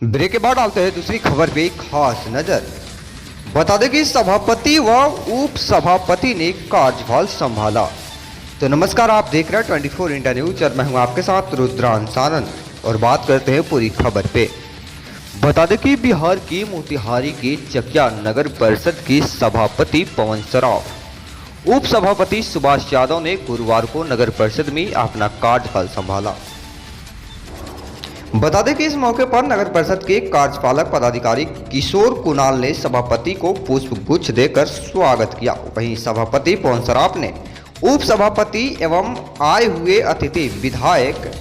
Break के बाद डालते हैं दूसरी खबर पे खास नजर। बता दें कि सभापति व उप सभापति ने कार्यभार संभाला। तो नमस्कार, आप देख रहे हैं 24 इंडिया न्यूज और मैं हूं आपके साथ रुद्रांश आनंद और बात करते हैं पूरी खबर पे। बता दें कि बिहार की मोतिहारी की चकिया नगर परिषद की सभापति पवन सराफ, उप सभापति सुभाष यादव ने गुरुवार को नगर परिषद में अपना कार्यभार संभाला। बता दें कि इस मौके पर नगर परिषद के कार्यपालक पदाधिकारी किशोर कुणाल ने सभापति को पुष्प गुच्छ देकर स्वागत किया। वहीं सभापति पवन सराफ ने उप सभापति एवं आए हुए अतिथि विधायक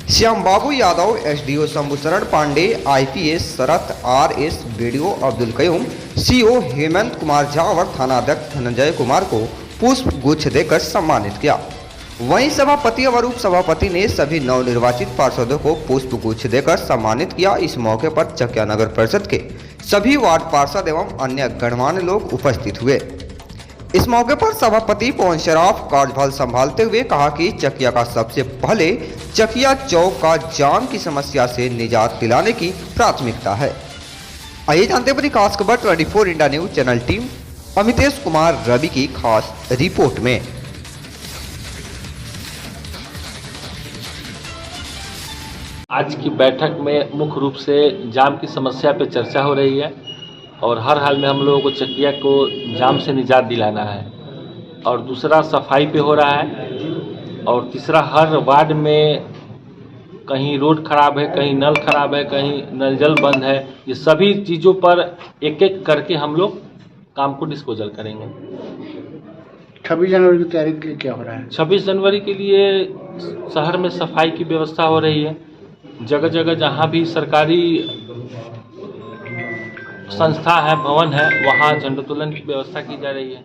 Shyam Babu Yadav, SDO Shambhusharan Pandey, IPS Sharat RS, BDO Abdul Qayum, CO Hemant Kumar Jha और थानाध्यक्ष धनंजय कुमार को पुष्प गुच्छ देकर सम्मानित किया। वहीं सभापति और उप सभापति ने सभी नवनिर्वाचित पार्षदों को पुष्प गुच्छ देकर सम्मानित किया। इस मौके पर चकिया नगर परिषद के सभी वार्ड पार्षद एवं अन्य गणमान्य लोग उपस्थित हुए। इस मौके पर सभापति पवन सराफ कार्यभार संभालते हुए कहा कि चकिया का सबसे पहले चकिया चौक का जाम की समस्या से निजात दिलाने की प्राथमिकता है। आइए जानते हैं बड़ी खास खबर 24 India news channel team Amitesh Kumar Ravi की खास रिपोर्ट में। आज की बैठक में मुख्य रूप से जाम की समस्या पर चर्चा हो रही है और हर हाल में हम लोगों को चकिया को जाम से निजात दिलाना है, और दूसरा सफाई पे हो रहा है, और तीसरा हर वार्ड में कहीं रोड खराब है, कहीं नल खराब है, कहीं नल जल बंद है। ये सभी चीज़ों पर एक एक करके हम लोग काम को डिस्पोजल करेंगे। 26 जनवरी की तैयारी के लिए क्या हो रहा है? 26 जनवरी के लिए शहर में सफाई की व्यवस्था हो रही है। जगह जगह जहाँ भी सरकारी संस्था है, भवन है, वहाँ झंडोत्तोलन की व्यवस्था की जा रही है।